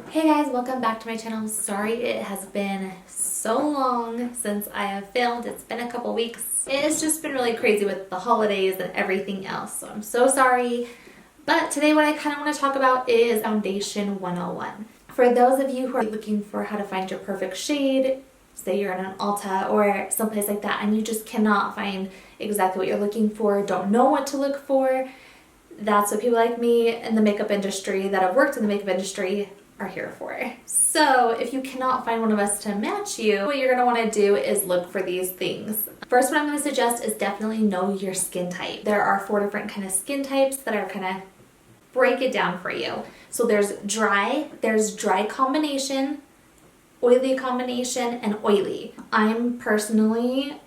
Hey guys, welcome back to my channel. Sorry it has been so long since I have filmed. It's been a couple weeks. It has just been really crazy with the holidays and everything else, so I'm so sorry. But today what I kind of want to talk about is Foundation 101. For those of you who are looking for how to find your perfect shade, say you're in an Ulta or someplace like that and you just cannot find exactly what you're looking for, don't know what to look for, that's what people like me in the makeup industry that have worked in the makeup industry are here for. So if you cannot find one of us to match you, what you're going to want to do is look for these things. First, what I'm going to suggest is definitely know your skin type. There are 4 different kind of skin types that are kind of break it down for you. So there's dry combination, oily combination, and oily. I'm personally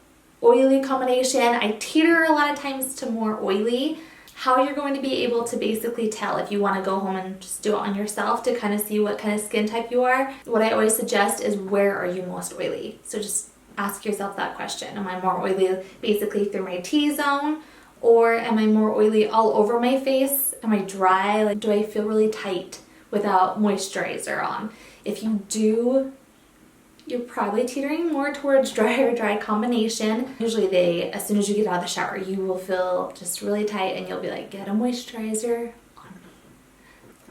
oily combination. I teeter a lot of times to more oily. How you're going to be able to basically tell if you want to go home and just do it on yourself to kind of see what kind of skin type you are. What I always suggest is, where are you most oily? So just ask yourself that question. Am I more oily basically through my T-zone, or am I more oily all over my face? Am I dry? Like, do I feel really tight without moisturizer on? If you do, you're probably teetering more towards dry combination. Usually as soon as you get out of the shower, you will feel just really tight and you'll be like, get a moisturizer on me.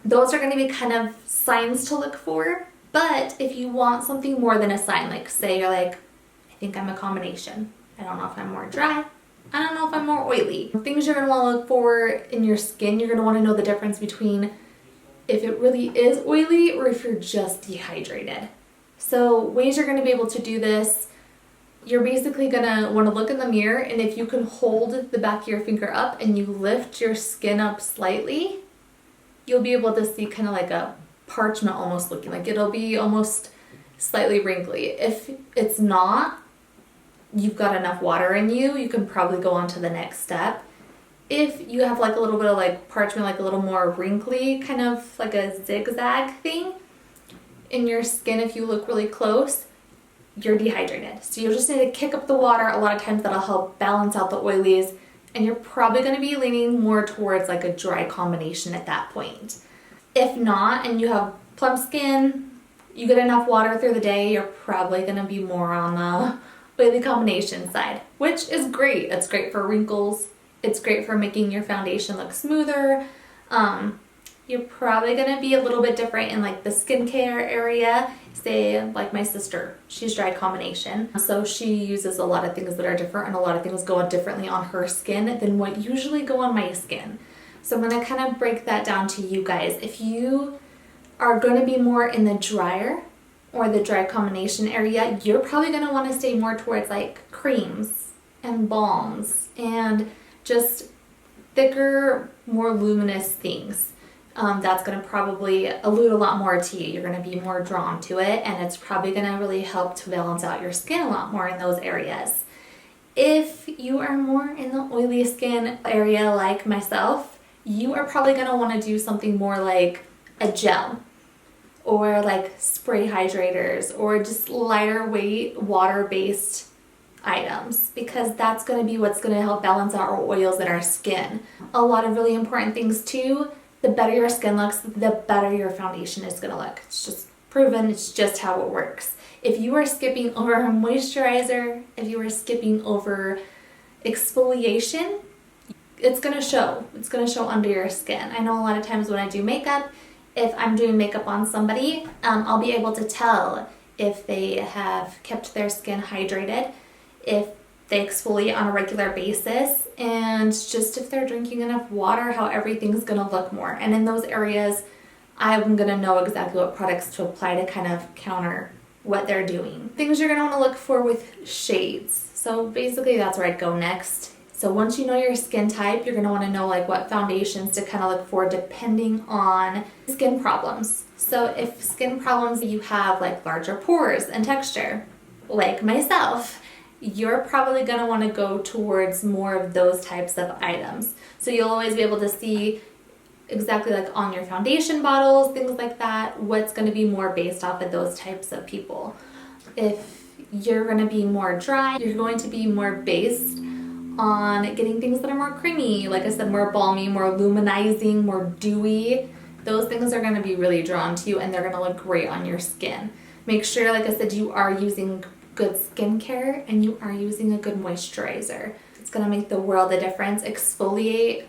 Those are going to be kind of signs to look for. But if you want something more than a sign, like say you're like, I think I'm a combination. I don't know if I'm more dry. I don't know if I'm more oily. Things you're going to want to look for in your skin, you're going to want to know the difference between if it really is oily or if you're just dehydrated. So ways you're going to be able to do this, you're basically going to want to look in the mirror, and if you can hold the back of your finger up and you lift your skin up slightly, you'll be able to see kind of like a parchment almost looking, like it'll be almost slightly wrinkly. If it's not, you've got enough water in you, you can probably go on to the next step. If you have like a little bit of like parchment, like a little more wrinkly, kind of like a zigzag thing in your skin, if you look really close, you're dehydrated. So you'll just need to kick up the water. A lot of times that'll help balance out the oilies, and you're probably going to be leaning more towards like a dry combination at that point. If not, and you have plump skin, you get enough water through the day, you're probably going to be more on the oily combination side, which is great. It's great for wrinkles. It's great for making your foundation look smoother. You're probably going to be a little bit different in like the skincare area. Say like my sister, she's dry combination. So she uses a lot of things that are different, and a lot of things go differently on her skin than what usually go on my skin. So I'm going to kind of break that down to you guys. If you are going to be more in the drier or the dry combination area, you're probably going to want to stay more towards like creams and balms and just thicker, more luminous things. That's going to probably allude a lot more to you. You're going to be more drawn to it, and it's probably going to really help to balance out your skin a lot more in those areas. If you are more in the oily skin area like myself, you are probably going to want to do something more like a gel or like spray hydrators or just lighter weight water-based items, because that's going to be what's going to help balance out our oils in our skin. A lot of really important things too. The better your skin looks, the better your foundation is going to look. It's just proven. It's just how it works. If you are skipping over a moisturizer, if you are skipping over exfoliation, it's going to show. It's going to show under your skin. I know a lot of times when I do makeup, if I'm doing makeup on somebody, I'll be able to tell if they have kept their skin hydrated, if they exfoliate on a regular basis, and just if they're drinking enough water, how everything's going to look more. And in those areas, I'm going to know exactly what products to apply to kind of counter what they're doing. Things you're going to want to look for with shades. So basically that's where I'd go next. So once you know your skin type, you're going to want to know like what foundations to kind of look for depending on skin problems. So if skin problems, you have like larger pores and texture, like myself, you're probably going to want to go towards more of those types of items. So you'll always be able to see exactly like on your foundation bottles, things like that, what's going to be more based off of those types of people. If you're going to be more dry, you're going to be more based on getting things that are more creamy, like I said, more balmy, more luminizing, more dewy, Those things are going to be really drawn to you and they're going to look great on your skin. Make sure, like I said, you are using good skincare and you are using a good moisturizer. It's going to make the world a difference. Exfoliate.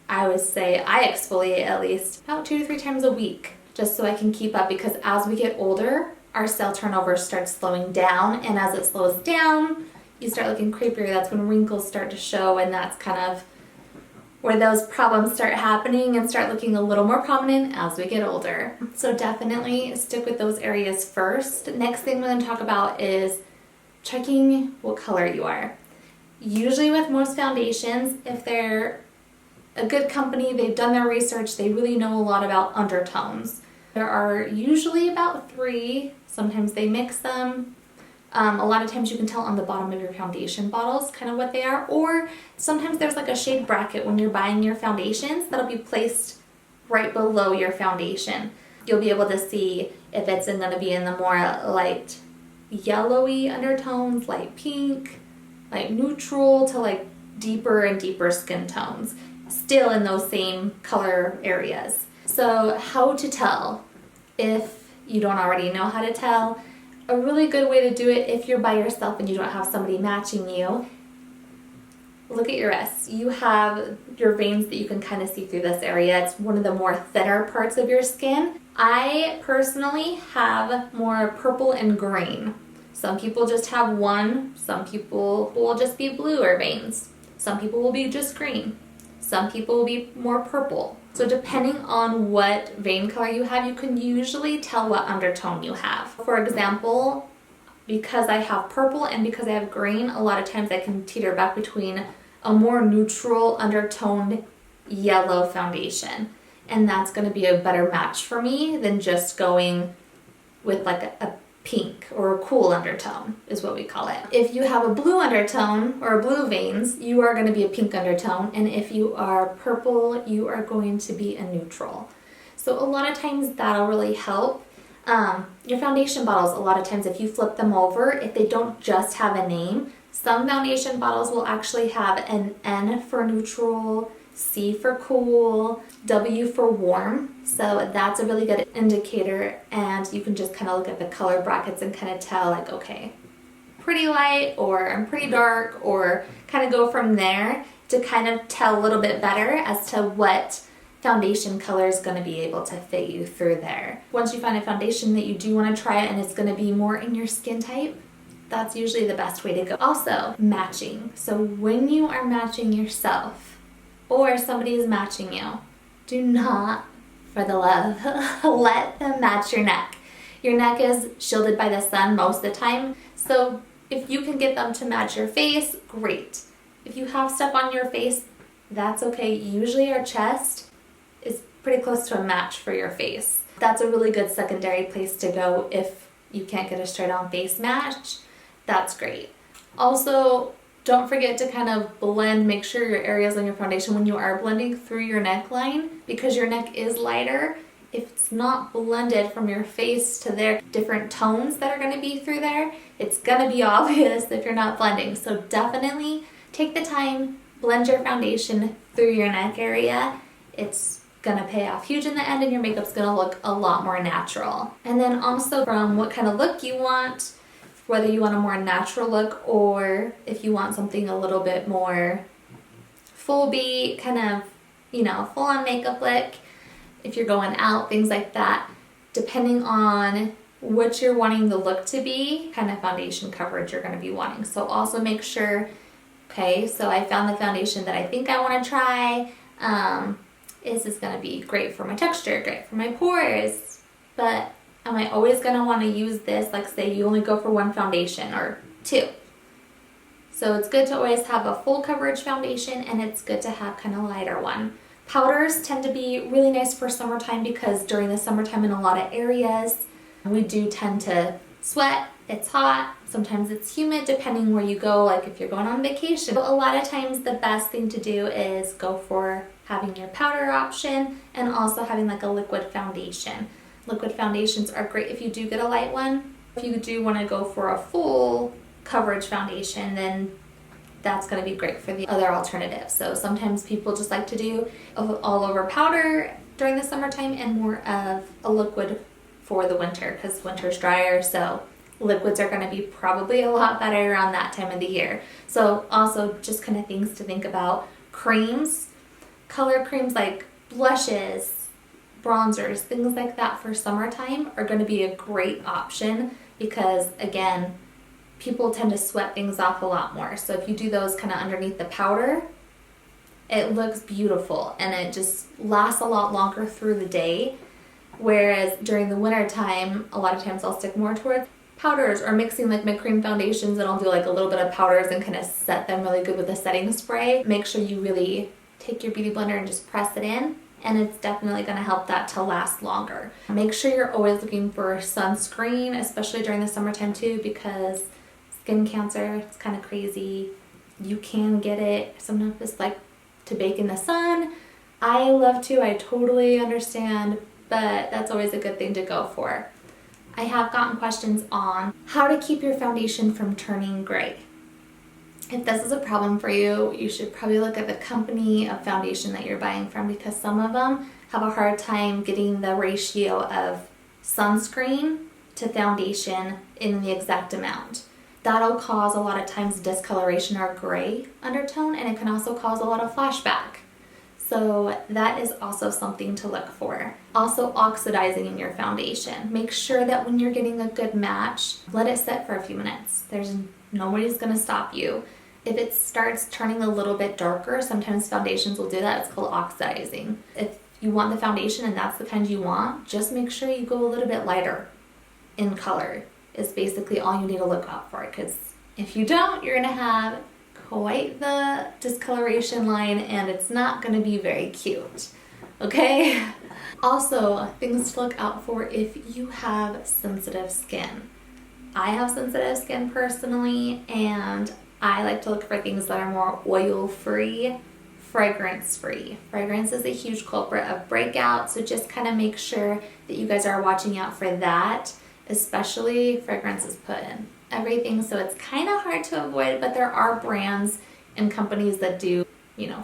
I would say I exfoliate at least about 2 to 3 times a week just so I can keep up, because as we get older, our cell turnover starts slowing down, and as it slows down, you start looking creepier. That's when wrinkles start to show, and that's kind of where those problems start happening and start looking a little more prominent as we get older. So definitely stick with those areas first. Next thing we're going to talk about is checking what color you are. Usually with most foundations, if they're a good company, they've done their research, they really know a lot about undertones. There are usually about 3. Sometimes they mix them. A lot of times you can tell on the bottom of your foundation bottles kind of what they are, or sometimes there's like a shade bracket when you're buying your foundations that'll be placed right below your foundation. You'll be able to see if it's going to be in the more light yellowy undertones, light pink, light neutral, to like deeper and deeper skin tones, still in those same color areas. So how to tell if you don't already know how to tell? A really good way to do it, if you're by yourself and you don't have somebody matching you, look at your wrists. You have your veins that you can kind of see through this area. It's one of the more thinner parts of your skin. I personally have more purple and green. Some people just have one. Some people will just be bluer veins. Some people will be just green. Some people will be more purple. So depending on what vein color you have, you can usually tell what undertone you have. For example, because I have purple and because I have green, a lot of times I can teeter back between a more neutral undertoned yellow foundation. And that's going to be a better match for me than just going with like a pink or a cool undertone is what we call it. If you have a blue undertone or blue veins, you are going to be a pink undertone, and if you are purple, you are going to be a neutral. So a lot of times that'll really help. Your foundation bottles, a lot of times if you flip them over, if they don't just have a name, some foundation bottles will actually have an N for neutral, C for cool, W for warm. So that's a really good indicator, and you can just kind of look at the color brackets and kind of tell like, okay, pretty light or I'm pretty dark, or kind of go from there to kind of tell a little bit better as to what foundation color is going to be able to fit you through there. Once you find a foundation that you do want to try it and it's going to be more in your skin type, that's usually the best way to go. Also, matching. So when you are matching yourself or somebody is matching you, do not, for the love, let them match your neck. Your neck is shielded by the sun most of the time, so if you can get them to match your face, great. If you have stuff on your face, that's okay. Usually our chest is pretty close to a match for your face. That's a really good secondary place to go if you can't get a straight on face match. That's great. Also, don't forget to kind of blend, make sure your areas on your foundation when you are blending through your neckline, because your neck is lighter. If it's not blended from your face to their different tones that are going to be through there, it's going to be obvious if you're not blending. So definitely take the time, blend your foundation through your neck area. It's going to pay off huge in the end, and your makeup's going to look a lot more natural. And then also from what kind of look you want, whether you want a more natural look or if you want something a little bit more full beat, kind of, full on makeup look, if you're going out, things like that, depending on what you're wanting the look to be, kind of foundation coverage you're going to be wanting. So also make sure, okay, so I found the foundation that I think I want to try. Is this going to be great for my texture, great for my pores, but am I always going to want to use this? Like say you only go for one foundation or 2. So it's good to always have a full coverage foundation, and it's good to have kind of a lighter one. Powders tend to be really nice for summertime because during the summertime in a lot of areas, we do tend to sweat. It's hot. Sometimes it's humid depending where you go, like if you're going on vacation. So a lot of times the best thing to do is go for having your powder option and also having like a liquid foundation. Liquid foundations are great if you do get a light one. If you do want to go for a full coverage foundation, then that's going to be great for the other alternatives. So sometimes people just like to do all over powder during the summertime and more of a liquid for the winter, because winter's drier, so liquids are going to be probably a lot better around that time of the year. So also just kind of things to think about. Creams, color creams like blushes, bronzers, things like that for summertime are going to be a great option because, again, people tend to sweat things off a lot more. So if you do those kind of underneath the powder, it looks beautiful and it just lasts a lot longer through the day. Whereas during the winter time, a lot of times I'll stick more towards powders or mixing like my cream foundations, and I'll do like a little bit of powders and kind of set them really good with a setting spray. Make sure you really take your beauty blender and just press it in, and it's definitely going to help that to last longer. Make sure you're always looking for sunscreen, especially during the summertime too, because skin cancer, it's kind of crazy. You can get it. Sometimes it's like to bake in the sun. I love to, I totally understand, but that's always a good thing to go for. I have gotten questions on how to keep your foundation from turning gray. If this is a problem for you, you should probably look at the company of foundation that you're buying from, because some of them have a hard time getting the ratio of sunscreen to foundation in the exact amount. That'll cause a lot of times discoloration or gray undertone, and it can also cause a lot of flashback. So that is also something to look for. Also, oxidizing in your foundation. Make sure that when you're getting a good match, let it sit for a few minutes. Nobody's gonna stop you. If it starts turning a little bit darker, sometimes foundations will do that. It's called oxidizing. If you want the foundation and that's the kind you want, just make sure you go a little bit lighter in color is basically all you need to look out for, because if you don't, you're gonna have quite the discoloration line and it's not going to be very cute. Okay? Also, things to look out for if you have sensitive skin. I have sensitive skin personally, and I like to look for things that are more oil-free, fragrance-free. Fragrance is a huge culprit of breakout, so just kind of make sure that you guys are watching out for that, especially fragrances put in everything, so it's kind of hard to avoid, but there are brands and companies that do,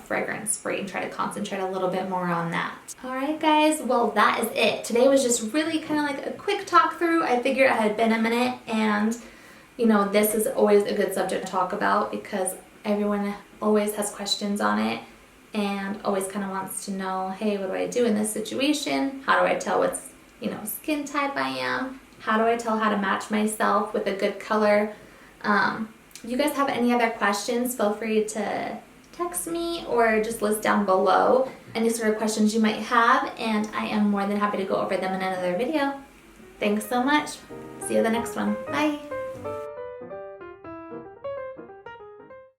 fragrance free and try to concentrate a little bit more on that. Alright guys, well that is it. Today was just really kind of like a quick talk through. I figured it had been a minute, and this is always a good subject to talk about because everyone always has questions on it and always kind of wants to know, hey, what do I do in this situation? How do I tell what's, skin type I am? How do I tell how to match myself with a good color? If you guys have any other questions, feel free to text me or just list down below any sort of questions you might have, and I am more than happy to go over them in another video. Thanks so much. See you in the next one. Bye.